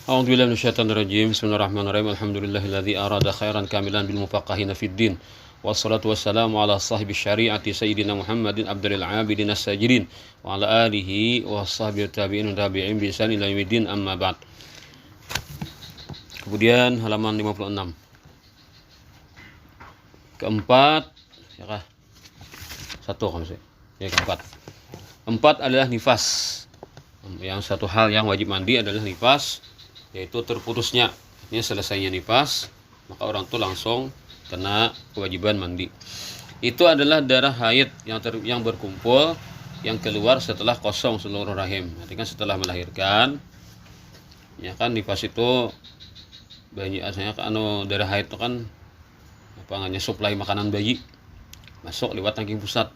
A'udzubillahi minasyaitonir rajim. Bismillahirrahmanirrahim. Alhamdulillahilladzi arada khairan kamilan bil mufaqqahina fid din. Wassalatu wassalamu ala sahibi syariati sayyidina Muhammadin abdul abidin as-sajidin wa ala alihi wa sahbihi tabi'in tabi'in bi ihsan ila yaumiddin, amma ba'd. Kemudian halaman 56. Keempat, ya kah? Satu kan sih. Ya, keempat. Empat adalah nifas. Yang satu hal yang wajib mandi adalah nifas, yaitu terputusnya, ini selesainya nifas, maka orang itu langsung kena kewajiban mandi. Itu adalah darah haid yang berkumpul, yang keluar setelah kosong seluruh rahim. Nanti kan setelah melahirkan, ya kan nifas itu banyak asalnya kan darah haid itu kan hanya suplai makanan bayi masuk lewat tangking pusat.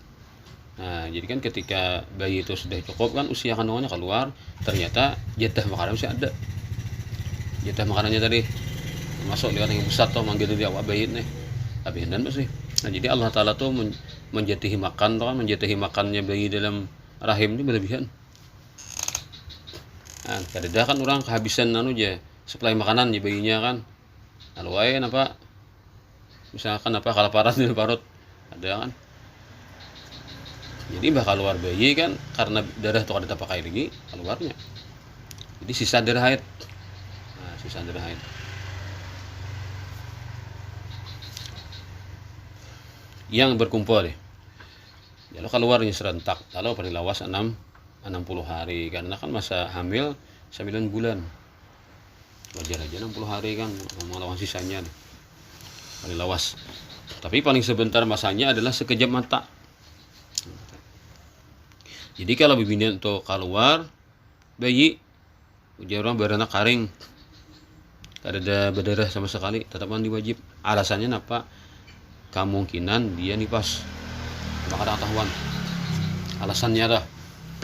Nah, jadi kan ketika bayi itu sudah cukup kan usia kandungannya keluar, ternyata jatah makanan masih ada. Jatah makanannya tadi masuk lewat tangking pusat tuh manggil dia awak bayi nih. Tapi hendan masih. Nah, jadi Allah Taala tuh menjatihi makan tuh kan, menjatihi makannya bayi dalam rahim itu berlebihan. Nah, kadang kan orang kehabisan aja suplai makanan di bayinya kan. Lalu wae apa misalkan apa kelaparan di parut ada kan. Jadi bakal keluar bayi kan karena darah itu ada pakai lagi keluarnya. Jadi sisa darah haid. Nah, sisa darah haid. Yang berkumpul deh. Lalu keluarnya serentak. Lalu pada lawas 60 hari karena kan masa hamil 9 bulan. Wajar aja 60 hari kan melawan sisanya deh. Pada lawas. Tapi paling sebentar masanya adalah sekejap mata. Jadi kalau bibirnya untuk keluar bayi ujar orang beranak karing, tidak ada berdarah sama sekali, tetap mandi wajib. Alasannya apa? Kemungkinan dia nifas, maka ketahuan. Alasannya adalah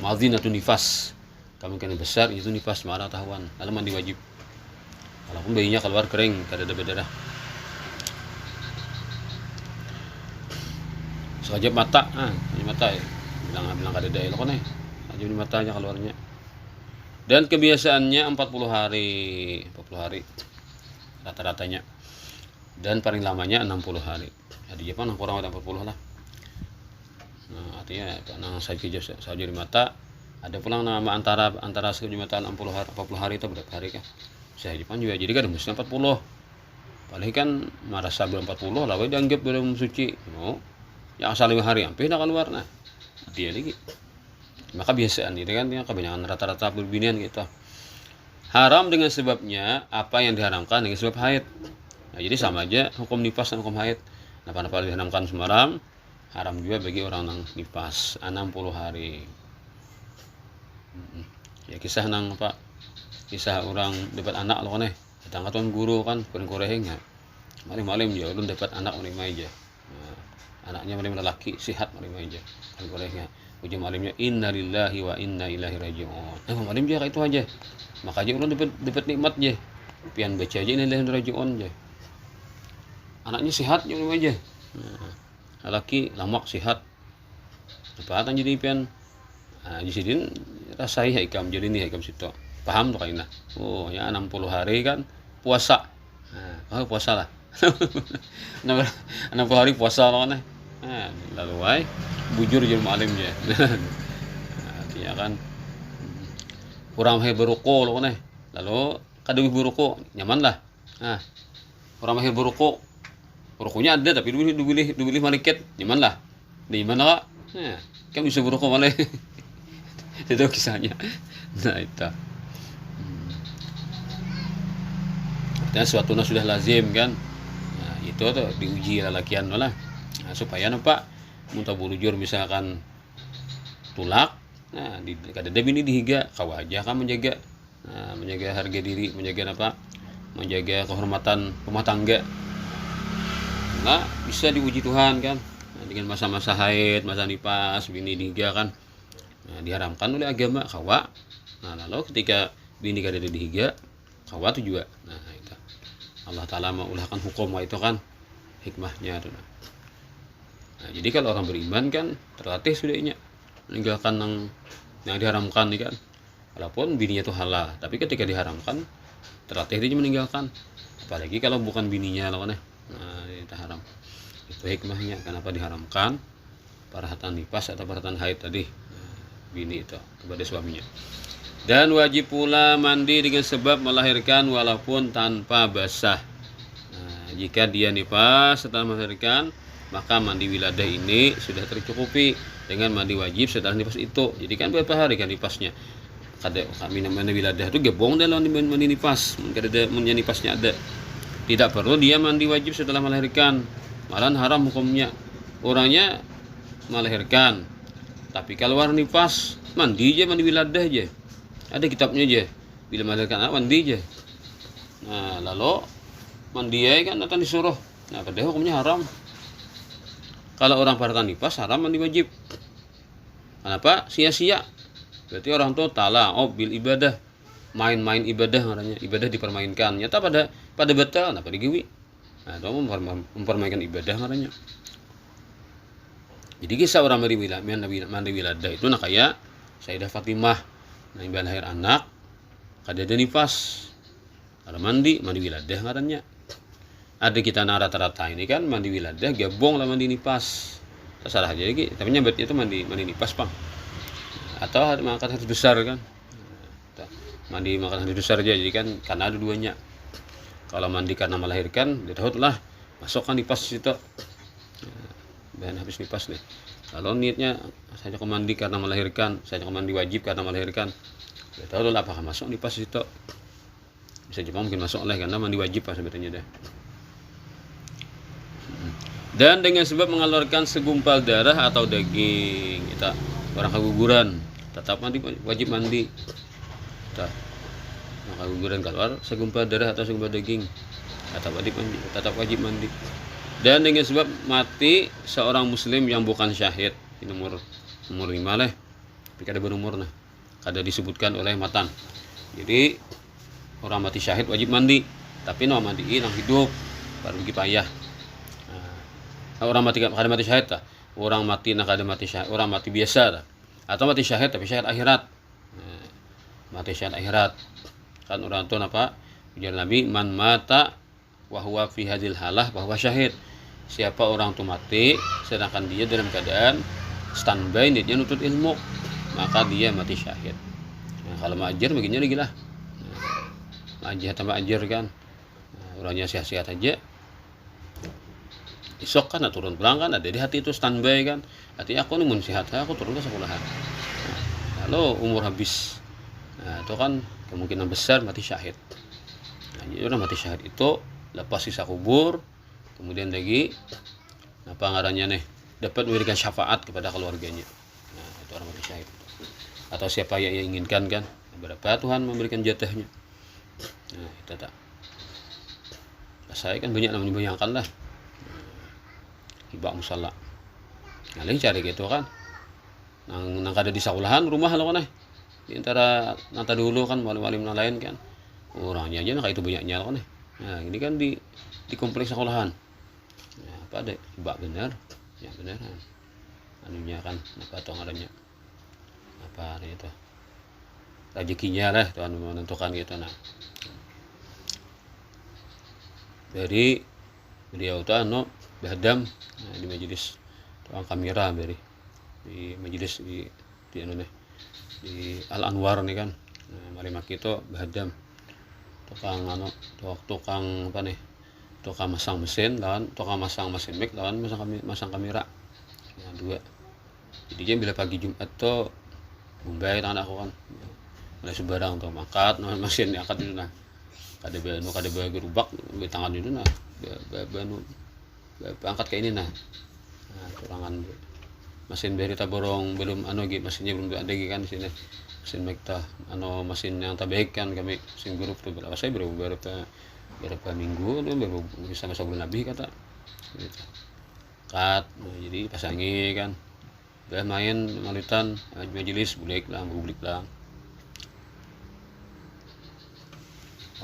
madzinatun nifas, kemungkinan besar itu nifas, maka ketahuan, lalu mandi wajib. Walaupun bayinya keluar kering, tidak ada berdarah. Sekejap mata, mata ya. bilang kada ada elok nih aja di matanya keluarnya. Dan kebiasaannya 40 hari rata-ratanya, dan paling lamanya 60 hari. Jadi Jepang kurang ada 40 lah. Nah, artinya nang saja di mata ada pulang nama antara sekejap 60 hari 40 hari itu berapa hari kan saya Jepang juga. Jadi kan mesti 40 paling kan merasa belum 40 lah dianggap belum suci. Ya asal 5 hari sampai dah keluar. Nah dia lagi maka biasaan ini kan yang kebanyakan rata-rata berbinian gitu. Haram dengan sebabnya apa yang diharamkan dengan sebab haid. Nah, jadi sama aja hukum nifas dan hukum haid. Apa-apa diharamkan semaram haram juga bagi orang yang nifas 60 hari. Ya kisah nang apa kisah orang dapat anak loh nih datang ke tuan guru kan kurang ya malam-malam dia ulun dapat anak menerima aja. Nah, anaknya menerima laki sihat menerima aja kan bolehnya uji malamnya innalillahi wa inna ilaihi raji'un. Malam dia kayak itu aja maka aja ulun dapat nikmat aja pian baca aja innalillahi wa raji'un aja anaknya sehat yang aja. Nah, laki lamak sehat apa jadi pian di sini rasai hikam jadi nih hikam situ paham tuh kayaknya. Oh ya 60 hari kan puasa. Nah, puasa lah 60 hari puasa loh nih. Nah, lalu ay bujur jadi malam aja. Artinya kan kurang mahir beruko loh nih. Lalu kadang beruko nyaman lah. Nah, kurang mahir beruko berukonya ada tapi dibeli maliket nyaman lah. Di mana kak? Nah, kan bisa beruko malah. Itu kisahnya. Nah itu. Dan suatu sudah lazim kan. Nah, itu tuh diuji lalakian lah. Nah, supaya nampak muntah bulujur misalkan tulak. Nah, kada bini dihiga kawaja kan menjaga. Nah, menjaga harga diri, menjaga apa? Menjaga kehormatan rumah tangga. Nah, bisa diuji Tuhan kan. Nah, dengan masa-masa haid, masa nifas, bini dihiga kan. Nah, diharamkan oleh agama kawa. Nah, lalu ketika bini kada dihiga kawa itu juga. Nah, itu Allah Taala mengulahkan hukum itu kan hikmahnya itu. Nah, jadi kalau orang beriman kan terlatih sudahnya meninggalkan yang diharamkan nih kan. Walaupun bininya itu halal, tapi ketika diharamkan terlatih dia meninggalkan. Apalagi kalau bukan bininya loh, nah itu haram. Itu hikmahnya kenapa diharamkan parahatan nifas atau parahatan haid tadi, bini itu kepada suaminya. Dan wajib pula mandi dengan sebab melahirkan walaupun tanpa basah. Nah, jika dia nifas setelah melahirkan, maka mandi wiladah ini sudah tercukupi dengan mandi wajib setelah nifas itu. Jadi kan berapa hari kan nifasnya? Kada kami mandi wiladah itu gebong dah lawan mandi nifas. Kada ada mandi nifasnya ada. Tidak perlu dia mandi wajib setelah melahirkan. Malah haram hukumnya. Orangnya melahirkan, tapi kalau keluar nifas mandi aja, mandi wiladah aja. Ada kitabnya aja. Bila melahirkan anak mandi aja. Nah, lalu mandi aja kan akan disuruh. Nah, padahal hukumnya haram. Kalau orang parahatan nifas haram mandi wajib. Kenapa? Sia-sia. Berarti orang tua tala'ub bil ibadah. Main-main ibadah namanya. Ibadah dipermainkan. Nyata pada batal, apa digiwi. Nah, itu mempermainkan ibadah namanya. Jadi kisah orang mandi wiladah itu nak kayak Sayyidah Fatimah. Nah, ibu lahir anak, kada ada nifas, ada mandi wiladah ngarannya. Ada kita rata-rata ini kan mandi wiladah gabung lah mandi nifas. Terserah aja lagi, tapi nyebutnya itu mandi nifas pang. Atau makan hadis besar kan. Mandi makan hadis besar aja, jadi kan karena ada duanya. Kalau mandi karena melahirkan, lah masukkan nifas situ. Dan habis nifas nih. Kalau niatnya saya ke mandi karena melahirkan, saya ke mandi wajib karena melahirkan, ya tahu lah apakah masuk nifas itu. Bisa juga mungkin masuk lah karena mandi wajib pas sebetulnya dah. Dan dengan sebab mengeluarkan segumpal darah atau daging, kita orang keguguran tetap mandi wajib mandi. Kita orang keguguran keluar segumpal darah atau segumpal daging, tetap wajib mandi. Dan dengan sebab mati seorang muslim yang bukan syahid, ini umur 5 lah, tapi kada berumur nah, kada disebutkan oleh matan. Jadi orang mati syahid wajib mandi, tapi no mandiin yang hidup baru payah. Nah, orang mati kada mati syahid ta, orang mati nak kada mati syahid, orang mati biasa ta, atau mati syahid tapi syahid akhirat. Nah, mati syahid akhirat kan orang tu apa? Ujar Nabi, man mata wa huwa fi hadil halah bahwa syahid. Siapa orang itu mati sedangkan dia dalam keadaan standby dia nutut ilmu, maka dia mati syahid. Nah, kalau ma'ajar begini lagi lah. Ma'ajar tambah ajar kan. Nah, orangnya sehat-sehat aja. Esok kan turun pulang kan ada di hati itu standby kan. Artinya aku nih mun sehat, aku turun ke sekolahan. Nah, lalu umur habis. Nah, itu kan kemungkinan besar mati syahid. Nah, jadi orang mati syahid itu lepas sisa kubur, kemudian lagi apa ngarannya nih dapat memberikan syafaat kepada keluarganya. Nah, itu orang mati syahid. Atau siapa yang inginkan kan, berapa Tuhan memberikan jatahnya. Nah, itu tak. Saya kan banyak namanya bayangkan lah. Hibak musalla. Nah, lagi cari gitu kan. Nang kada di sekolahan rumah lo kan di antara nanta dulu kan wali-wali lain kan. Orangnya aja kayak itu banyaknya lo kan. Nah, ini kan di kompleks sekolahan. Ya, apa ada hibak benar? Ya beneran. Anunya kan apa atau ngarannya? Apa itu? Rezekinya lah Tuhan menentukan gitu nah. Dari beliau tuh Badam nah, di majelis tukang kamera di majelis di anu nih di Al Anwar nih kan. Nah, mari maki itu Badam tukang tukang apa nih? Tukang masang mesin lawan tukang masang mesin mic lawan masang kamera. Nah, dua. Jadi dia bila pagi Jumat tuh Mumbai tangan aku kan. Mulai sebarang tuh mangkat mesin diangkat itu nah. Kada gerubak di tangan itu nah. Banu angkat kayak ini nah turangan mesin berita borong belum mesinnya belum ada lagi kan di sini mesin mekta mesin yang terbaik kan kami mesin grup tuh berapa saya berapa minggu tuh baru bisa masuk bulan lebih kata gitu. Nah, jadi pasangi kan udah main malutan majelis bulik lah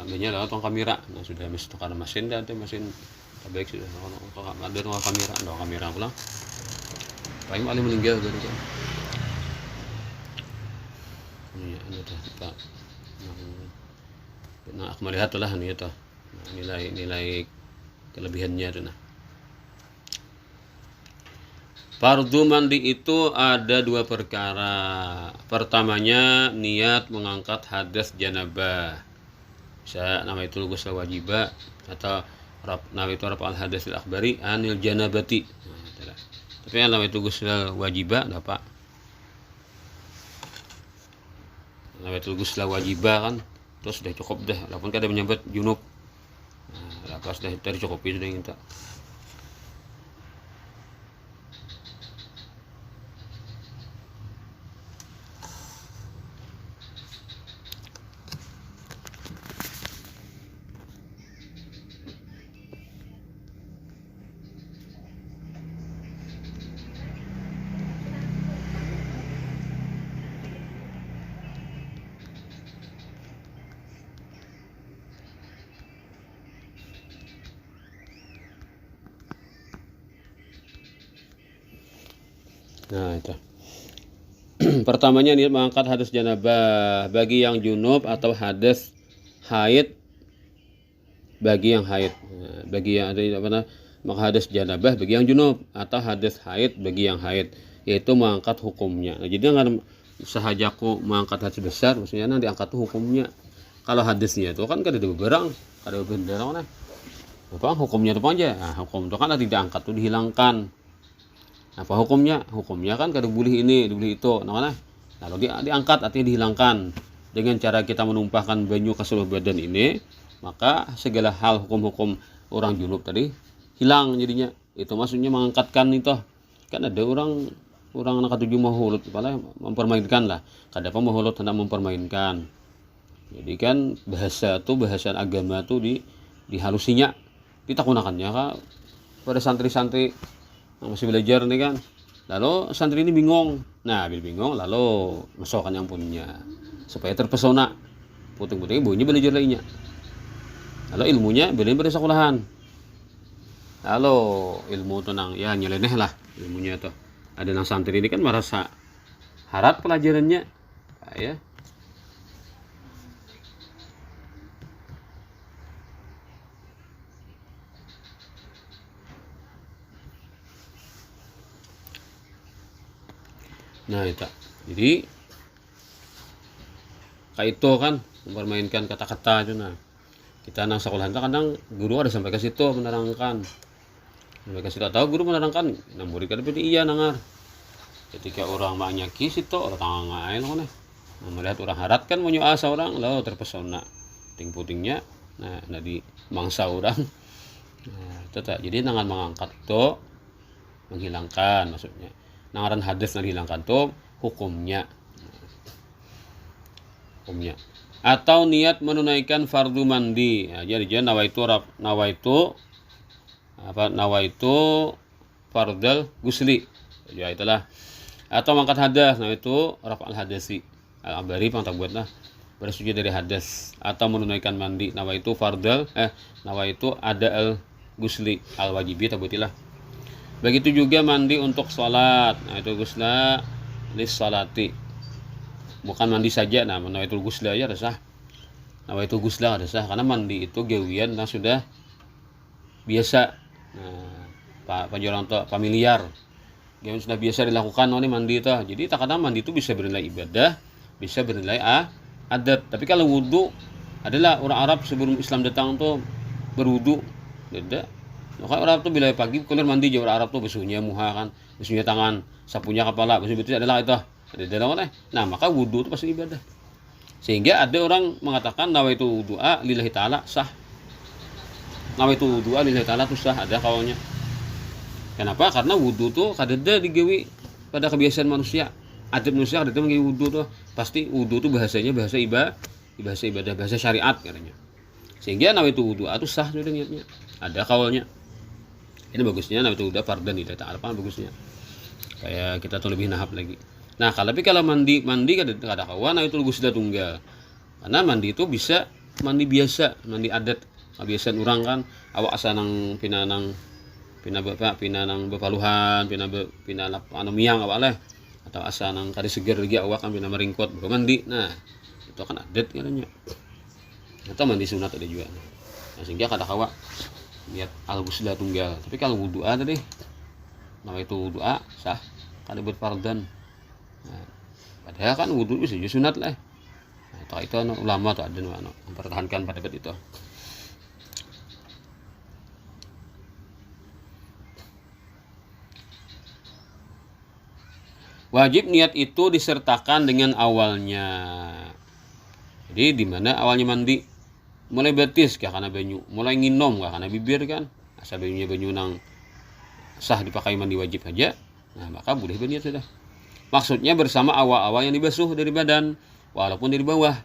ambilnya lewat kamera nah sudah tukar mesin dan itu mesin baik sudah ada kamera pulang paling meninggal gitu kan ini ada kita Nah aku melihat lah nih itu nilai kelebihannya itu. Nah fardu mandi itu ada dua perkara. Pertamanya niat mengangkat hadas janabah, bisa nama itu ghusl wajibah atau nama itu rafa'al hadasil akbari anil janabati. Nah, tapi yang nama itu ghusl wajibah dapat nama itu ghusl wajibah kan terus sudah cukup dah, walaupun kada menyebut junub. Nah, apa sudah dari cukupi sudah kita. Nah itu pertamanya niat mengangkat hadas janabah bagi yang junub atau hadas haid bagi yang haid. Nah, bagi yang ada apa namanya maka hadas janabah bagi yang junub atau hadas haid bagi yang haid, yaitu mengangkat hukumnya. Nah, jadi kan sahajaku mengangkat hadas besar maksudnya nanti angkat tuh hukumnya. Kalau hadasnya itu kan kada ada beberang, kada beberang nah. Apa hukumnya itu apa aja? Nah, hukum itu kan tidak angkat tuh dihilangkan. Apa hukumnya? Hukumnya kan kada boleh ini, boleh itu. Nah, lalu diangkat artinya dihilangkan. Dengan cara kita menumpahkan banyu ke seluruh badan ini, maka segala hal hukum-hukum orang junub tadi hilang jadinya. Itu maksudnya mengangkatkan itu. Kan ada orang anak ketujuh mahulut, malah mempermainkan lah. Kada apa mahulut hendak mempermainkan. Jadi kan bahasa agama itu dihalusinya, ditakunakannya kak pada santri-santri yang masih belajar nih kan. Lalu santri ini bingung. Nah, bingung lalu masukkan yang punya supaya terpesona. Puting-puting bunyi belajar lainnya. Lalu ilmunya belajar pada sekolahan. Lalu ilmu tenang ya nyeleneh lah ilmunya tuh. Ada yang santri ini kan merasa harap pelajarannya ya. Nah itu jadi kayak itu kan mempermainkan kata-kata itu. Nah kita nang sekolah itu kadang guru ada sampai ke situ menerangkan sampai ke situ tahu guru menerangkan nah murid kan berarti iya nangar ketika orang banyak kis itu orang tangan ngain loh nih nah, melihat orang harat kan mau asa orang lalu terpesona ting-putingnya nah di mangsa orang nah tetap jadi nangan mengangkat itu menghilangkan maksudnya nangaran hadas yang dihilangkan tuh hukumnya atau niat menunaikan fardu mandi. Nah, jadi nawaitu fardal gusli. Ya itulah. Atau mangkat hadas, nah itu rafa'al hadasi. Al-abari pang buatlah bersuci dari hadas atau menunaikan mandi. Nawaitu ada al gusli al wajibi tabutilah. Begitu juga mandi untuk sholat. Nah itu gusla lis sholati. Bukan mandi saja. Nah nawaitul gusla ya ada sah. Nawaitul gusla ada sah karena mandi itu gawian nah sudah biasa. Nah, penjualan untuk familiar. Gawian sudah biasa dilakukan oleh mandi itu. Jadi tak kadang mandi itu bisa bernilai ibadah, bisa bernilai adat. Tapi kalau wudu adalah orang Arab sebelum Islam datang tuh berwudu beda. Maka orang tuh bila pagi keluar mandi jauh Arab tuh basuhnya muha kan, basuhnya tangan, sapunya kepala, basuh adalah itu. Ada dalam mana? Nah, maka wudu itu pasti ibadah. Sehingga ada orang mengatakan nawaitu wudu'a lillahi ta'ala sah. Nawaitu wudu'a lillahi ta'ala itu sah, ada kawannya. Kenapa? Karena wudu tuh kadada digawi pada kebiasaan manusia. Adat manusia kadada menggawi wudu tuh. Pasti wudu tuh bahasanya bahasa ibadah, bahasa syariat katanya. Sehingga nawaitu wudu'a itu sah sudah niatnya. Ada kawalnya. Ini bagusnya nawaitu wudu'a fardan lillahi ta'ala bagusnya. Kayak kita tuh lebih nahap lagi. Nah, kalau mandi kada kawan itu gusla tunggal. Karena mandi itu bisa mandi biasa, mandi adat. Kebiasaan orang kan awak asanang pinanang bepaluhan, pina miang awak leh atau asanang kada seger lagi awak kan pina meringkot baru mandi. Nah, itu kan adat katanya. atau mandi sunat ada juga. Nah, sehingga kada kawa niat al-ghusla tunggal. Tapi kalau wudu tadi nama itu doa sah, kada buat fardan. Nah, padahal kan wudu bisa juga sunat lah. Nah, itu ulama tuh ada mempertahankan pada itu. Wajib niat itu disertakan dengan awalnya. Jadi di mana awalnya mandi? Mulai betis kah karena banyu, mulai nginom kah karena bibir kan. Asal banyu nang sah dipakai mandi wajib aja. Nah, maka boleh berniat sudah. Maksudnya bersama awal-awal yang dibasuh dari badan, walaupun dari bawah.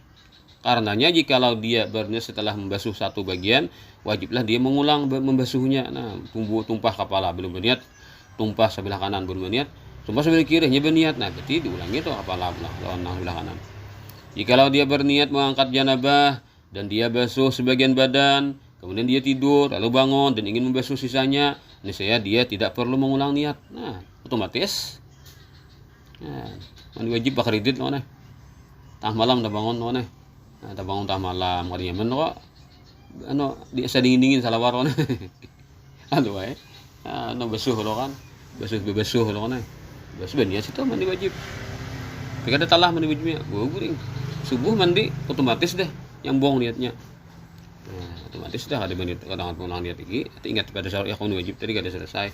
Karenanya jikalau dia berniat setelah membasuh satu bagian, wajiblah dia mengulang membasuhnya. Nah, tumpah kepala belum berniat, tumpah sebelah kanan belum berniat, tumpah sebelah kiri hanya berniat. Nah, berarti diulangi itu kepala lawan sebelah kanan. Jikalau dia berniat mengangkat janabah dan dia basuh sebagian badan, kemudian dia tidur lalu bangun dan ingin membasuh sisanya, niscaya dia tidak perlu mengulang niat. Nah, otomatis mandi wajib bakar idit no, tah malam dah bangun no, tah bangun tah malam kadinya men kok di dingin salawar no. Aduh basuh lo kan, basuh lo kan. Basuh niat itu mandi wajib. Tapi kada talah mandi wajibnya, guring. Subuh mandi otomatis deh nyambung niatnya. Nah, otomatis dah ada menit kadang pulang niat lagi. Ingat pada syarat yakun wajib tadi kada selesai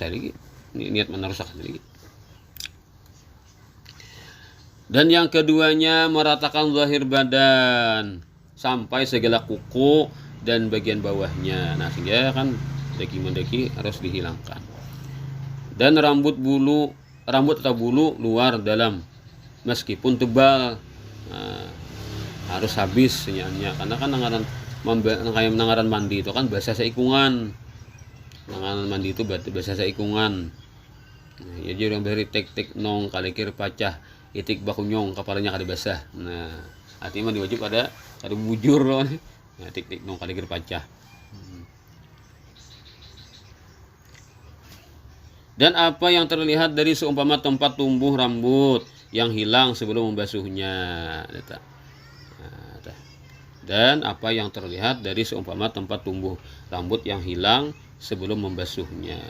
lagi. Niat menerusak lagi. Dan yang keduanya meratakan zahir badan sampai segala kuku dan bagian bawahnya. Nah, sehingga kan daki-mendaki harus dihilangkan. Dan rambut atau bulu luar dalam meskipun tebal harus habis senyanya, karena kan nangaran mandi itu kan bahasa seikungan. Nangaran mandi itu bahasa seikungan. Nah, ya jadi orang beri tek nong kalikir pacah itik bakunyong kepalanya kada basah. Nah, artinya mandi wajib ada bujur loh. Nah, tik nong kalikir pacah. Dan apa yang terlihat dari seumpama tempat tumbuh rambut yang hilang sebelum membasuhnya. Dan apa yang terlihat dari seumpama tempat tumbuh rambut yang hilang sebelum membasuhnya.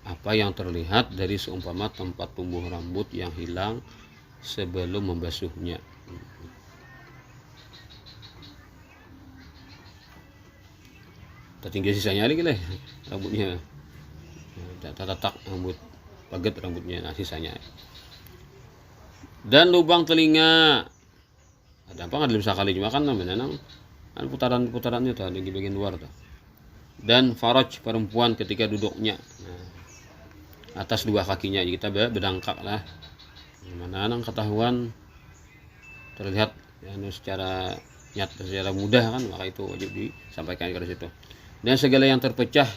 Apa yang terlihat dari seumpama tempat tumbuh rambut yang hilang sebelum membasuhnya. Tertinggal sisanya lagi lah rambutnya. Tatak rambut paget rambutnya, nah sisanya. Dan lubang telinga ada apa nggak bisa kali cuma kan namanya putarannya tuh di bagian luar tuh. Dan faraj perempuan ketika duduknya, nah, atas dua kakinya kita berdangkak lah. Mana nang ketahuan terlihat ya, secara nyata secara mudah kan, maka itu wajib disampaikan ke situ. Dan segala yang terpecah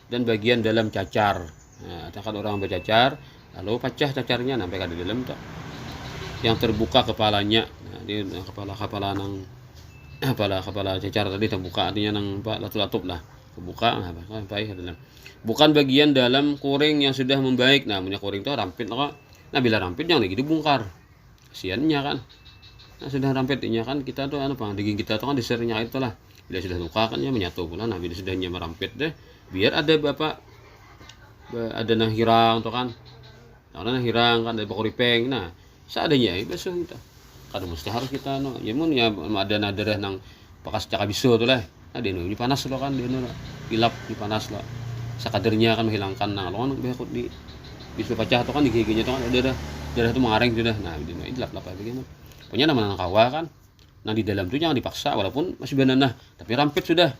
dan bagian dalam cacar. Nah, kan orang bercacar lalu pecah cacarnya sampai ke dalam tuh. Yang terbuka kepalanya. Nah, di kepala cacar tadi terbuka, artinya nang latup lah. Kebuka sampai ke dalam. Bukan bagian dalam kuring yang sudah membaik. Nah, punya kuring itu rampit kok. Nah, bila rampit jangan lagi dibongkar. Kasiannya kan. Nah, sudah rampitnya kan kita tuh daging kita tuh kan disernya itulah. Bila sudah luka kan ya menyatu pula. Nah, bila sudahnya merampit deh, biar ada ada nang hirang tuh kan. Nah, hirang kan ada bakuripeng. Nah, seadanya basuh kita. Kada mesti harus kita ya mun ya ada nadarah nang pakas caka bisu tuh lah. Nah, dia ini panas loh kan, dia ilap di panas loh. Sakadernya kan menghilangkan nang loh kan di bisu pecah tuh kan di giginya tuh kan ada darah itu mengaring sudah. Nah, dia ilap apa begini. Punya nama nang kawa kan. Nah, di dalam tuh jangan dipaksa walaupun masih banana, tapi rampit sudah.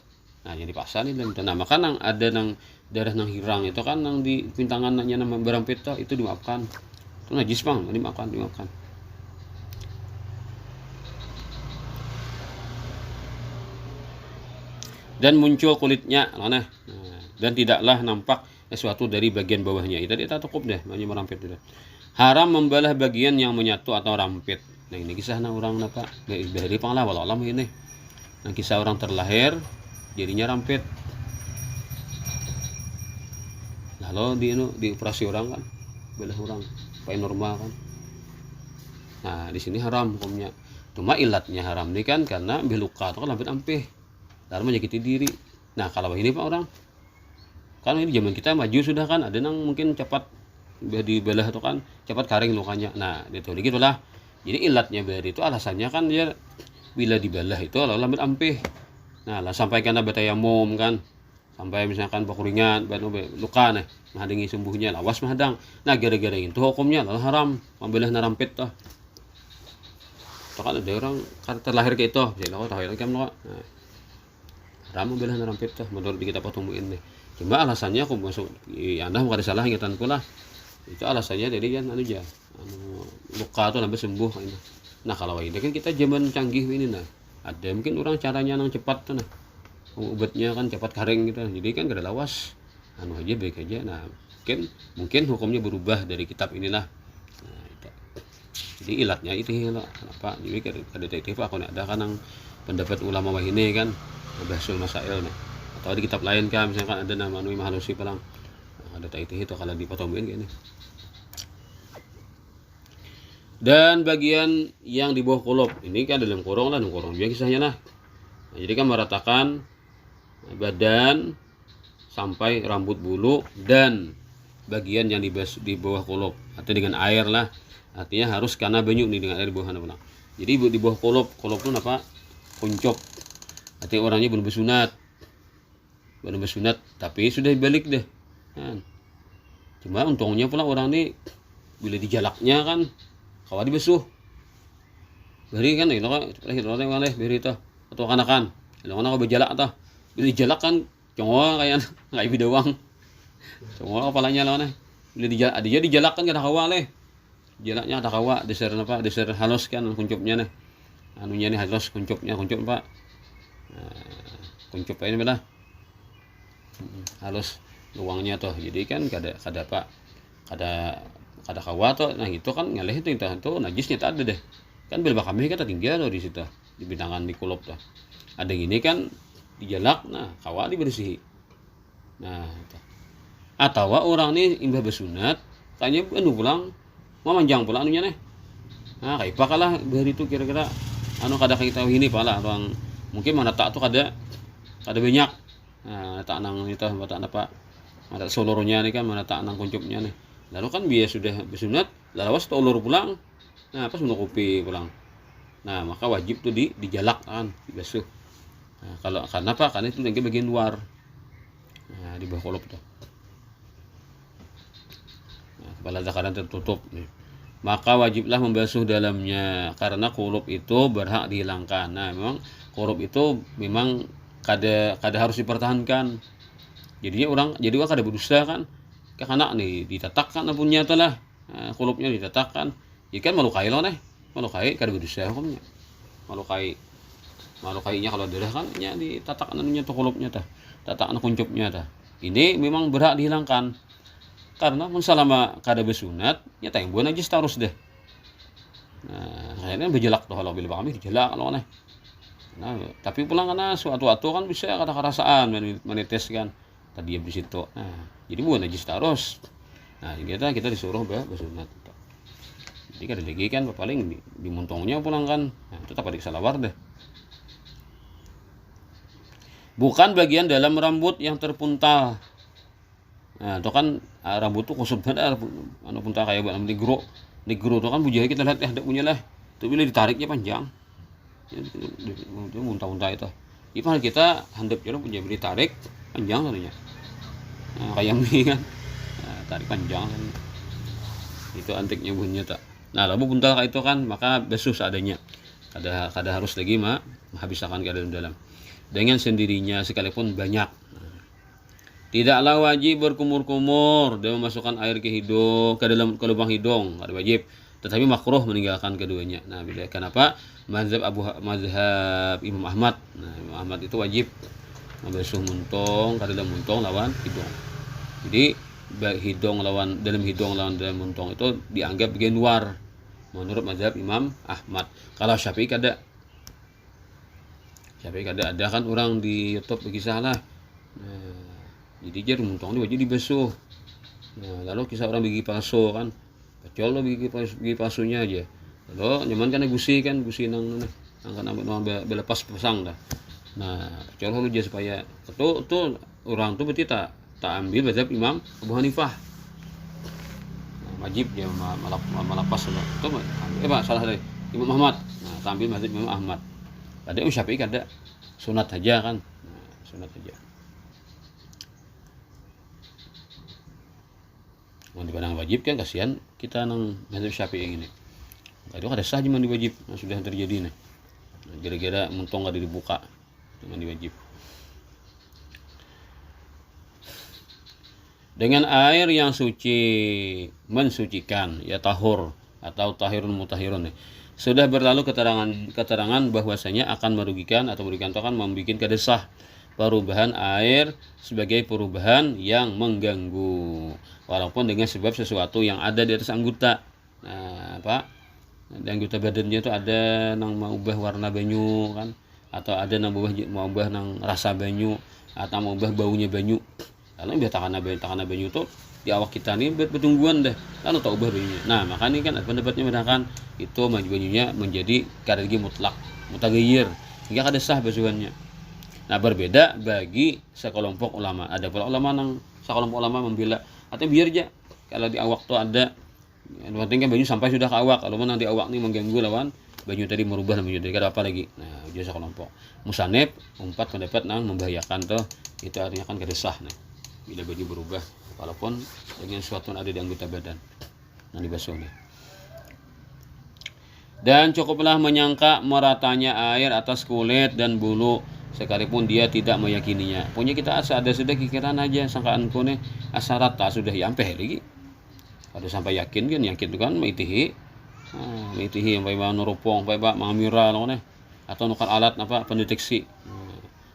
Nah, jadi dipaksa nih dalam. Nah, maka nang ada nang darah nang hirang itu kan nang di pintangannya nama berampit tuh itu dimaafkan. Itu najis bang, dimaafkan. Dan muncul kulitnya, nah, dan tidaklah nampak sesuatu dari bagian bawahnya. Itu kita cukup deh, hanya merampit sudah. Haram membalah bagian yang menyatu atau rampit. Nah, ini kisah orang apa? Dari panglah walau alam ini. Nah, kisah orang terlahir jadinya rampit. Kalau di operasi orang kan belah orang supaya normal kan. Nah di sini haram hukumnya. Cuma ilatnya haram ini kan karena beluka atau kan hampir ampeh lalu menyakiti diri. Nah kalau ini pak orang kan ini zaman kita maju sudah kan, ada yang mungkin cepat dibelah atau kan cepat kering lukanya. Nah itu gitulah. Jadi ilatnya berarti itu alasannya kan dia bila dibelah itu lalu hampir ampeh. Nah lah sampai karena betayamum kan, sampai misalkan bakuringan luka nih menghadingi sembuhnya lawas mahadang. Nah gara-gara itu hukumnya lalu haram membelah narampit toh. Kan ada orang kan terlahir kayak itu, jadi lo tahu kan lo. Haram membelah narampit toh menurut kita patumbuhin nih. Cuma alasannya aku masuk anda mau ada salah ingatanku lah. Itu alasannya jadi kan anu aja. Luka tuh sampai sembuh ini. Nah kalau ini kan kita zaman canggih ini nah. Ada mungkin orang caranya nang cepat tuh nah. Obatnya kan cepat kering gitu. Jadi kan gak ada lawas. Anu aja baik aja. Nah, mungkin hukumnya berubah dari kitab inilah. Nah, itu. Jadi ilatnya itu lah. Kenapa? Jadi kada detektif aku ada kan yang pendapat ulama wah ini kan bahasul masail nih. Atau di kitab lain kan misalkan ada nama Imam Halusi palang. Ada detektif itu kalau dipotomin kayak ini. Dan bagian yang di bawah kulop ini kan dalam kurung lah, kurung juga kisahnya nah. Jadi kan meratakan badan sampai rambut bulu dan bagian yang di bawah kulop atau dengan air lah. Artinya harus karena banyu nih dengan air di bawah mana. Jadi di bawah kulop itu apa? Kuncop. Artinya orangnya belum bersunat tapi sudah balik deh. Kan. Cuma untungnya pula orang ini bila dijalaknya kan kawat dibesuh. Beri kan itu kan beri itu atau kanakan. Kalau anak berjalak tah. Bila dijalak kan congol kayak bidawang. Congol kepalanya lah nih. Bila dia dijalak kan kada kawa leh. Jalaknya ada kawa deser apa? Deser halus kan kuncupnya nih. Anunya nih halus kuncup Pak. Kuncup ini belah. Halus luangnya tuh. Jadi kan kada kawa tuh. Nah itu kan ngalih itu najisnya tak ada deh. Kan bila kami kita tinggal loh di situ di bintangan di kulop tuh. Ada gini kan dijalak, nah kawa dibersih. Nah itu. Atau orang nih imbah bersunat, tanya anu pulang, mau manjang pulang anunya nih. Nah kayak apa kalah dari itu kira-kira anu kada kita ini pala orang mungkin mana tak tuh kada banyak. Nah tak nang itu tak apa ada seluruhnya nih kan mana tak nang kuncupnya nih. Lalu kan biasa sudah bersunat, lalu was ulur pulang. Nah pas untuk kopi pulang. Nah maka wajib tuh dijalak kan, dibasuh. Nah, karena apa? Karena itu bagian luar. Nah, di bawah kolop tuh. Nah, kepala zakaran tertutup nih. Maka wajiblah membasuh dalamnya karena kolop itu berhak dihilangkan. Nah, memang kolop itu memang kada harus dipertahankan. Jadinya orang kada berusaha kan. Karena nih ditatakkan punya telah. Nah, kolopnya ditatakkan. Ya kan melukai loh nih. Melukai kada berusaha hukumnya. Malukainya kalau darah kan nya ditatak anunya tuh kulupnya tah. Tatak kuncupnya tah. Ini memang berhak dihilangkan. Karena selama kada bersunat, nya tayang buah najis terus deh. Nah, akhirnya berjelak tuh kalau bila kami dijelak kalau aneh. Nah, tapi pulang karena suatu-suatu kan bisa kata kerasaan menetes kan. Tadi di situ. Nah, jadi buah najis terus. Nah, kita disuruh bersunat. Jadi kada lagi kan paling dimuntongnya pulang kan. Nah, itu tak pada salawar deh. Bukan bagian dalam rambut yang terpuntal. Nah, itu kan rambut tuh kusut banget anu puntal kayak buat negro tuh kan bujaya kita lihat ada punya lah. Itu bila ditariknya panjang. Dia muntah-muntah itu. Ipan kita handap jalan punya beli tarik panjang katanya. Nah, kayak mie kan. Nah, tarik panjang kan. Itu antiknya bunyinya tak. Nah, lalu puntal kayak itu kan maka basuh seadanya. Kada harus lagi menghabiskan ke dalam. Dengan sendirinya sekalipun banyak. Tidaklah wajib berkumur-kumur dan memasukkan air ke hidung ke lubang hidung, ada wajib. Tetapi makruh meninggalkan keduanya. Nah, beda kenapa? Mazhab Imam Ahmad. Nah, Imam Ahmad itu wajib membasuh muntung ke dalam muntung lawan hidung. Jadi dalam hidung lawan dalam muntung itu dianggap bagian luar menurut mazhab Imam Ahmad. Kalau Syafi'i kada. Ada kan orang di YouTube berkisah lah. Nah, jadi muntong ini wajib dibasuh. Nah, lalu kisah orang gigi palsu kan, pecol lo gigi palsunya aja. Lalu nyaman kan gusi nang kan nang belepas pasang dah. Nah, pecol lo aja supaya tuh orang tuh berarti tak ambil mazhab Imam Abu Hanifah. Nah, wajib dia melepas lo. Tuh salah dari Imam Ahmad. Nah, tampil mazhab Imam Ahmad. Ada Syafi'i kada sunat aja kan. Nah, sunat aja. Mandi padang wajib kan kasihan kita nang mazhab Syafi'i ini. Itu ada sah mandi wajib, nah, sudah terjadi nih. Nah, gara-gara muntong enggak dibuka mandi wajib. Dengan air yang suci mensucikan ya tahur atau tahirun mutahirun nih. Sudah berlalu keterangan bahwasanya akan merugikan atau merugikan itu akan membuat kadesah perubahan air sebagai perubahan yang mengganggu walaupun dengan sebab sesuatu yang ada di atas anggota. Nah, di anggota badannya itu ada nang mau ubah warna banyu kan, atau ada nang mau ubah nang rasa banyu atau mau ubah baunya banyu. Lalu biar takana banyu itu di awak kita nih bertungguan deh, lalu tak ubah banyunya. Nah, makanya kan pendapatnya mengatakan itu banyunya menjadi kadagi mutlak, mutaghayyir, hingga kada sah basuhannya. Nah, berbeda bagi sekelompok ulama. Ada pula ulama nang sekelompok ulama membela atau biar aja kalau di awak tuh ada yang penting kan banyu sampai sudah ke awak. Kalau mana di awak nih mengganggu lawan banyu tadi merubah banyu tadi kada apa lagi. Nah, jadi sekelompok. Musanib empat pendapat nang membahayakan tuh itu artinya kan kada sah nih. Bila baju berubah walaupun dengan sesuatu yang ada di anggota badan yang dibasuh nih. Dan cukuplah menyangka meratanya air atas kulit dan bulu sekalipun dia tidak meyakininya. Punya kita asa ada sudah pikiran aja sangkaanku nih asa rata sudah yampeh lagi. Kalau sampai yakin itu kan maitihi. Maitihi yang bae nurupong bae mangamira nih atau nukar alat apa pendeteksi.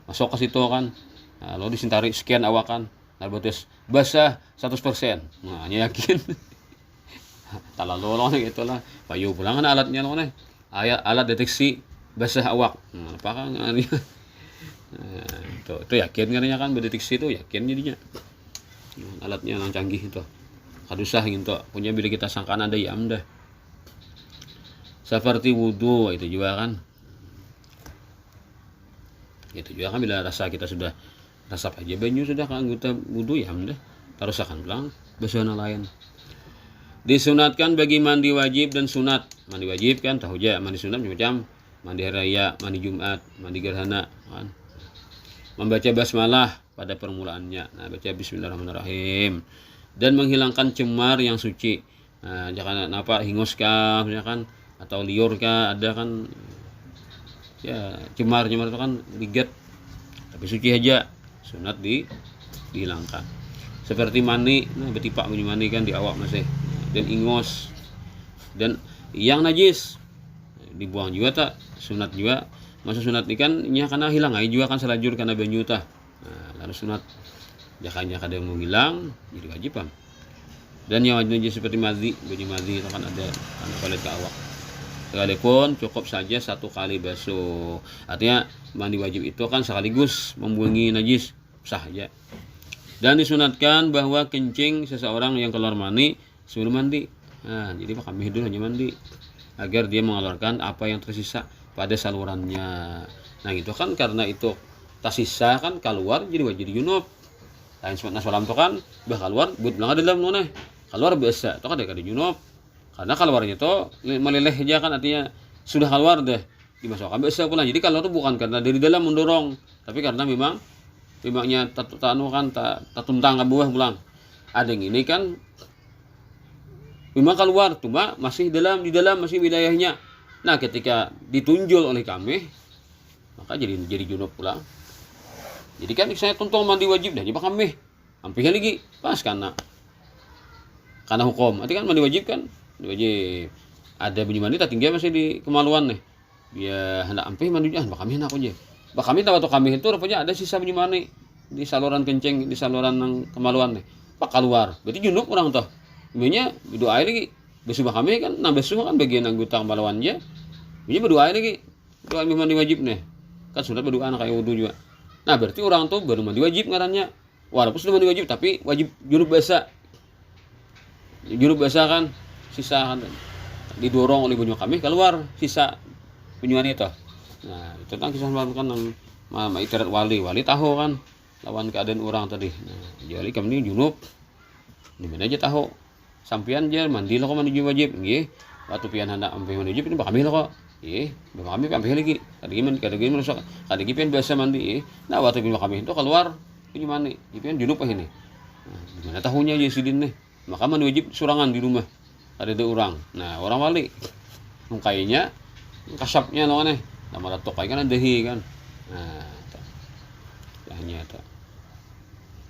Masuk ke situ kan. Nah, lalu disintari sekian awakan. Nah, batas basah 100%. Nah, hanya yakin. Talalu loh gitu lah. Payu pulang kan alatnya loh nih. Alat deteksi basah awak. Nah, apa kan nah, itu yakin katanya kan berdeteksi itu yakin jadinya. Alatnya yang canggih itu. Kadusah gitu. Punya bila kita sangkaan ada yam dah. Seperti wudu itu juga kan. Itu juga kan bila rasa kita sudah rasap aja banyu sudah ke anggota wudu ya dah terus akan pulang basuhan lain. Disunatkan bagi mandi wajib dan sunat. Mandi wajib kan tahu aja, mandi sunat macam mandi hari raya, mandi Jumat, mandi gerhana kan. Membaca basmalah pada permulaannya. Nah, baca bismillahirrahmanirrahim dan menghilangkan cemar yang suci. Nah, jangan apa hingus kah misalkan atau liur kah ada kan ya cemar itu kan ligat tapi suci aja. Sunat dihilangkan. Seperti mani, nah betipak bunyi mani kan di awak masih dan ingos dan yang najis dibuang juga tak sunat juga. Masa sunat ini kan nya karena hilang ai juga kan selajur karena banyu tah. Nah, lalu sunat jakanya kada mau hilang jadi wajib kan. Dan yang najis seperti madhi, bunyi madhi itu kan ada karena palet ke awak. Sekalipun cukup saja satu kali basuh. Artinya mandi wajib itu kan sekaligus membuangi najis sah aja. Dan disunatkan bahwa kencing seseorang yang keluar mani sebelum mandi. Nah, jadi kami dulu hanya mandi agar dia mengeluarkan apa yang tersisa pada salurannya. Nah, itu kan karena itu tersisa kan keluar jadi wajib junub. Lain sunat salam itu kan bah keluar buat belang ada dalam nona. Keluar biasa itu kan ada junub. Karena keluarnya itu meleleh aja kan artinya sudah keluar deh dimasukkan biasa pulang. Jadi kalau itu bukan karena dari dalam mendorong, tapi karena memangnya tak tuntang ke bawah pulang. Ada yang ini kan memang keluar cuma masih di dalam masih wilayahnya. Nah, ketika ditunjul oleh kami maka jadi junub pulang. Jadi kan saya tuntung mandi wajib dah jadi kami. Hampir lagi pas karena hukum. Artinya kan mandi wajib kan wajib ada bunyi mandi tak tinggal masih di kemaluan nih dia hendak ampih mandinya kami hendak aja kami tahu atau kami itu rupanya ada sisa bunyi mandi di saluran kencing di saluran yang kemaluan nih pak keluar berarti junub orang toh sebenarnya berdoa lagi basuh kami kan nah basuh kan bagian anggota kemaluan aja ini berdoa lagi doa mandi wajib nih kan sunat berdoa kayak wudu juga. Nah berarti orang tuh baru mandi wajib ngarannya walaupun sudah mandi wajib tapi wajib junub basah. junub biasa kan sisa kan didorong oleh bunyi kami keluar sisa bunyuan itu. Nah itu kan kisah kan iterat wali tahu kan lawan keadaan orang tadi. Nah jadi kami ini junub di mana aja tahu sampian aja mandi lo kok mandi wajib nggih waktu pian hendak ampe mandi wajib ini kami lo kok bapak kami ampe lagi kadang rusak kadang pian biasa mandi nah waktu pian kami itu keluar punya mandi pian junub ini. Nah, gimana tahunya aja sidin nih maka mandi wajib surangan di rumah ada orang. Nah orang wali mukainya kasapnya lo aneh nama latok kan dehi kan. Nah hanya itu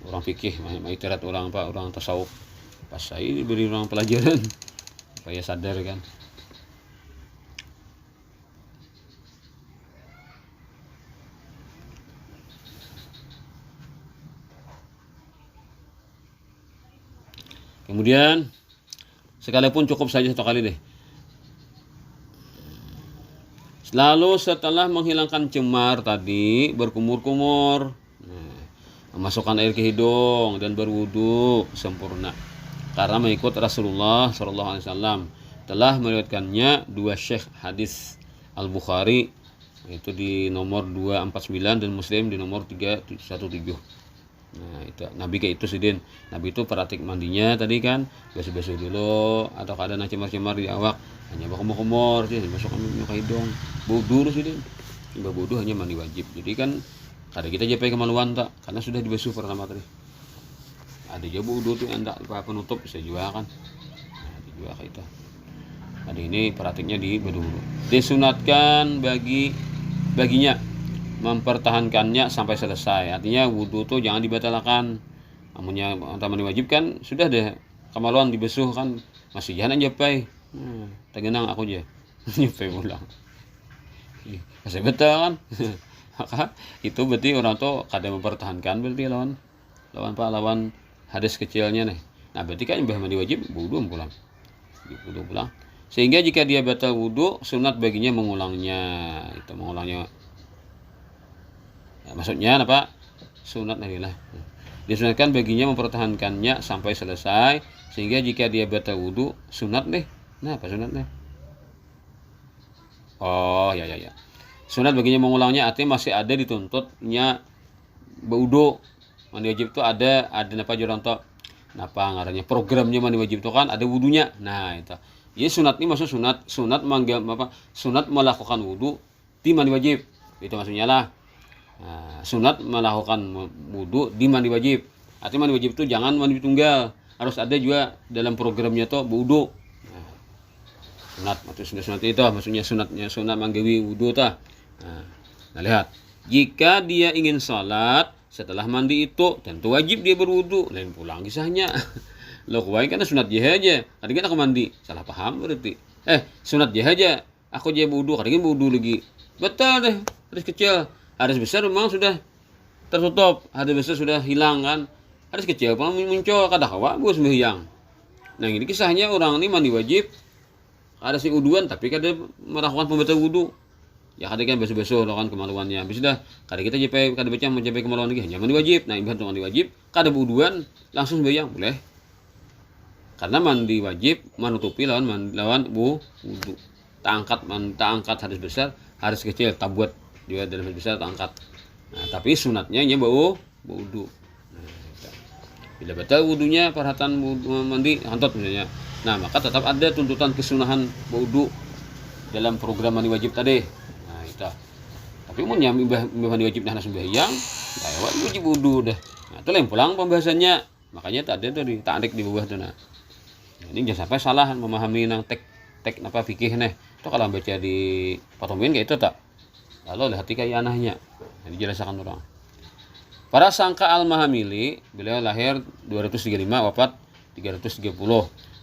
orang fikih iterat orang tasawuf pas saya diberi orang pelajaran supaya sadar kan. Kemudian sekalipun cukup saja satu kali deh. Lalu setelah menghilangkan cemar tadi berkumur-kumur, memasukkan air ke hidung dan berwudu sempurna. Karena mengikut Rasulullah SAW telah meriwayatkannya dua syekh hadis Al-Bukhari itu di nomor 249 dan Muslim di nomor 317. Nah itu Nabi kayak itu sidin. Nabi itu praktik mandinya tadi kan basuh-basuh dulu atau keadaan cemar-cemar di awak hanya kumur-kumur sih masukkan ke hidung. Wudu sidin. Wudu hanya mandi wajib. Jadi kan kada kita japai kemaluan tak karena sudah dibasuh pertama tadi. Ada juga wudu tuh anda penutup bisa juga kan. Nah, juga kayak itu. Ada ini praktiknya di wudu. Disunatkan baginya mempertahankannya sampai selesai. Artinya wudu tuh jangan dibatalkan. Namunnya mandi wajib kan sudah deh kemaluan dibasuh kan masih jangan japai. Tegenang aku aja. Japai pulang. Masih betul kan? Maka itu berarti orang tuh kada mempertahankan berarti lawan hadis kecilnya nih. Nah berarti kan mbah mandi wajib wudu pulang. Sehingga jika dia batal wudu sunat baginya mengulangnya. Itu mengulangnya. Ya, maksudnya apa? Sunat narilah. Disunatkan baginya mempertahankannya sampai selesai sehingga jika dia batal wudu sunat deh. Nah apa sunatnya? Oh ya. Sunat baginya mengulangnya artinya masih ada dituntutnya wudu. Mandi wajib itu ada apa joronto. Napa ngarannya programnya mandi wajib itu kan ada wudunya. Nah itu. Jadi sunat ini maksud sunat melakukan wudu di mandi wajib. Itu maksudnya lah. Nah, sunat melakukan wudu di mandi wajib. Artinya mandi wajib itu jangan mandi tunggal. Harus ada juga dalam programnya tuh wudu. Nah, sunat itu maksudnya sunat manggawi wudu tah. Nah, lihat. Jika dia ingin salat setelah mandi itu tentu wajib dia berwudu. Lain pulang kisahnya. Lo kuai kan sunat je aja. Kadang aku mandi. Salah paham berarti. Sunat je aja. Aku je wudu, kadang wudu lagi. Betul deh. Hadis kecil. Hadis besar memang sudah tertutup. Hadis besar sudah hilang kan. Hadis kecil pun muncul kada hawa gue sembahyang. Nah, ini kisahnya orang ini mandi wajib. Ada si wuduan tapi kada melakukan pembatal wudu. Ya kada kan basuh-basuh lakukan kemaluannya. Habis dah kada kita JP kada baca mencapai kemaluan lagi hanya mandi wajib. Nah, ibarat mandi wajib kada wuduan langsung sembahyang boleh. Karena mandi wajib menutupi lawan wudu. Tak angkat hadis besar, hadis kecil tak buat juga dalam hadis besar tak angkat. Nah, tapi sunatnya nya wudu. Nah, bila batal wudunya perhatian mandi hantot misalnya. Nah, maka tetap ada tuntutan kesunahan wudu dalam program mandi wajib tadi. Nah, itu. Tapi mun nyambi mandi wajib nah sembahyang, lewat wajib wudu dah. Nah, itu lain pulang pembahasannya. Makanya tak ada tuh di tarik di bawah tuh nah. Ini jangan sampai salah memahami nang tek apa fikih nih. Itu kalau baca di patomin kayak itu tak. Lalu lihat kayak anahnya. Nah, dijelaskan orang. Para sangka Al-Mahamili, beliau lahir 235 wafat 330.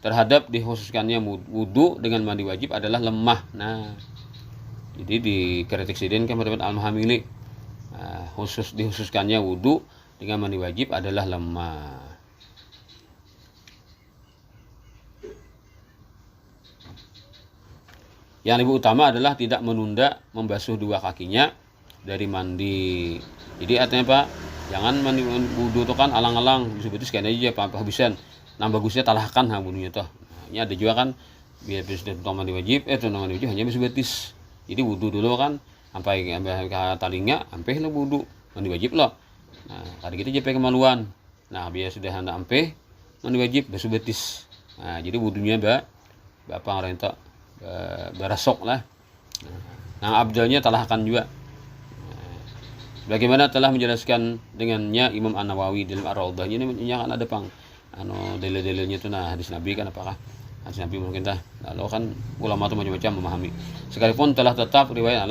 Terhadap dikhususkannya wudu dengan mandi wajib adalah lemah. Nah, jadi dikritik sidin kan menurut Al-Mahamili. Nah, dikhususkannya wudu dengan mandi wajib adalah lemah. Yang lebih utama adalah tidak menunda membasuh dua kakinya dari mandi. Jadi artinya apa? Jangan mandi wudu itu kan alang-alang, betul sekali aja apa habisan. nah bagusnya talahkan wudunya tuh. Nah, ini ada juga kan biar sudah mandi wajib mandi wajib hanya basuh betis. Jadi wudu dulu kan sampai ke talinga sampai lah wudu mandi wajib loh. Nah kali gitu JP kemaluan. Nah biar sudah hendak sampai mandi wajib basuh betis. Nah jadi wudunya bapak orang itu berasok lah. Nah abdalnya talahkan juga. Bagaimana telah menjelaskan dengannya Imam An-Nawawi dalam Ar-Raudhah. Ini kan ada dalil-dalilnya itu hadis Nabi kan apakah hadis Nabi mungkin dah. Lalu kan ulama itu macam-macam memahami. Sekalipun telah tetap riwayat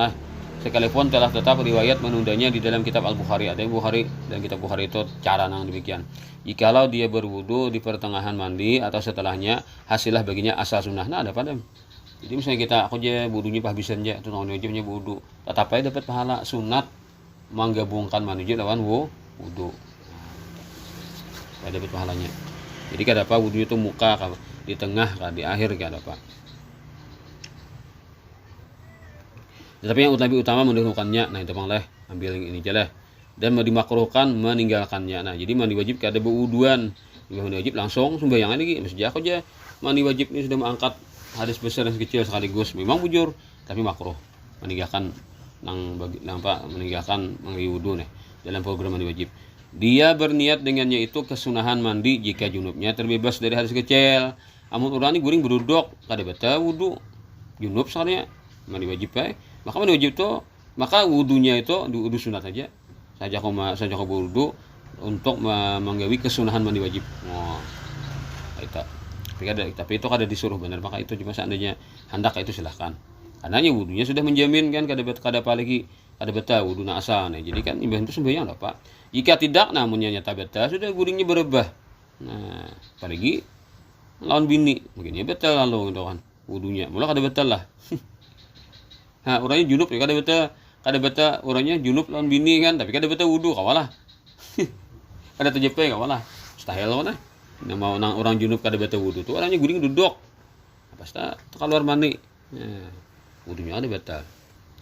menundanya di dalam kitab Al-Bukhari. Ada yang Bukhari dan kitab Bukhari itu cara yang demikian. Jikalau dia berwudu di pertengahan mandi atau setelahnya, hasillah baginya asal sunnah. Nah ada pada. Jadi misalnya aku aja wudunya pahbisan aja, itu wajibnya wudu. Tetap aja dapat pahala sunat menggabungkan mandi lawan wudu. Ada dapat pahalanya. Jadi kada apa wudunya itu muka di tengah di akhir kada apa. Tetapi yang utama mendahulukannya. Nah itu bang leh ambil ini aja lah. Dan dimakruhkan meninggalkannya. Nah jadi mandi wajib kada berwuduan. Mandi wajib langsung sembahyang lagi. Maksudnya aku aja mandi wajib ini sudah mengangkat hadis besar dan kecil sekaligus. Memang bujur tapi makruh meninggalkan meninggalkan mandi wudu nih dalam program mandi wajib. Dia berniat dengannya itu kesunahan mandi jika junubnya terbebas dari hadis kecil. Amun urang ini guring beruduk kada batal wudu. Junub soalnya mandi wajib maka mandi wajib itu maka wudunya itu wudu sunat saja. Saja kau wudu untuk menggawi kesunahan mandi wajib. Oh. Tapi itu kada disuruh benar, maka itu cuma seandainya hendak itu silahkan. Karena wudunya sudah menjamin kan kada apalagi kada batal wudu asal. Nah, jadi kan imbah itu sembahyang lah Pak. Jika tidak namunnya nyata batal sudah guringnya berubah. Nah, apalagi lawan bini mungkin batal lalu gitu kan wudunya. Mula kada batal lah. Nah, orangnya junub ya kada batal orangnya junub lawan bini kan, tapi kada batal wudu kawalah. Kada terjepe kawalah. Mustahil kan. Nah, mau orang junub kada batal wudu tuh orangnya guring duduk. Pasti keluar mandi. Nah, wudunya ada batal.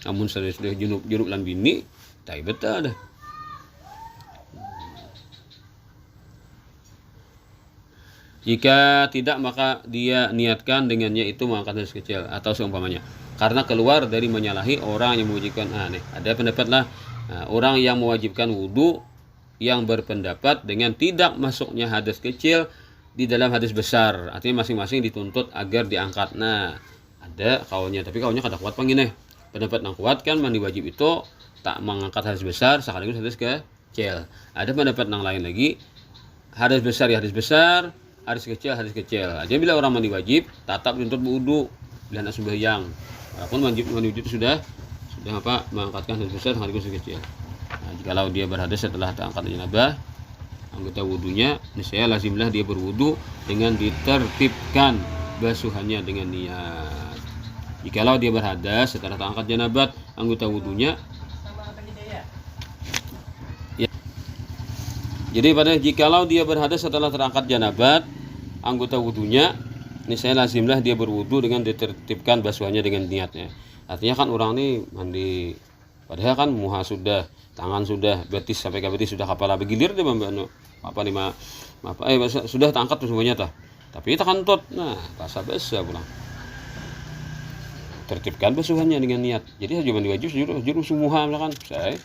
Namun sudah junub lan bini, tak batal dah. Jika tidak maka dia niatkan dengannya itu mengangkat hadis kecil atau seumpamanya. Karena keluar dari menyalahi orang yang mewajibkan. Ada pendapat lah orang yang mewajibkan wudu yang berpendapat dengan tidak masuknya hadis kecil di dalam hadis besar. Artinya masing-masing dituntut agar diangkat. Nah, ada kaulnya, tapi kaulnya kada kuat pangine. Pendapat yang kuat kan mandi wajib itu tak mengangkat hadis besar sekaligus hadis kecil. Ada pendapat yang lain lagi, hadis besar ya hadis besar, hadis kecil hadis kecil. Jadi bila orang mandi wajib tetap dituntut wudu bila nak sembahyang. Walaupun mandi wajib sudah mengangkatkan hadis besar sekaligus hadis kecil. Nah, jikalau dia berhadas setelah terangkat janabah, anggota wudunya niscaya lazimlah dia berwudu dengan ditertibkan basuhannya dengan niat. Jikalau dia berhadas setelah terangkat janabat, anggota wudunya ya. Jadi jikalau dia berhadas setelah terangkat janabat, anggota wudunya niscaya lazimlah dia berwudu dengan ditertibkan basuhannya dengan niatnya. Artinya kan orang ini mandi padahal kan muha sudah, tangan sudah, betis sampai ke betis sudah kepala begilir dia sudah terangkat tuh semuanya tah. Tapi itu kantut. Nah, basa pulang. Tertibkan basuhannya dengan niat. Jadi cuma diwajib juru sumuha misalkan. Saya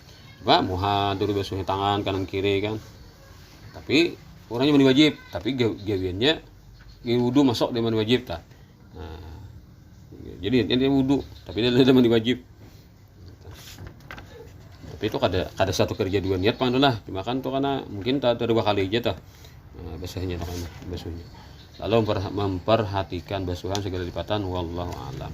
muha dulu basuh tangan kanan kiri kan. Tapi orangnya mandi wajib, tapi gawiannya wudu masuk dia mandi wajib tah. Nah, jadi dia wudu, tapi dia mandi wajib. Tapi itu kada satu kerja dua niat pandulah. Cuma kan tuh karena mungkin tak dua kali aja tah. Nah, basuhnya. Lalu memperhatikan basuhan segala lipatan wallahu a'lam.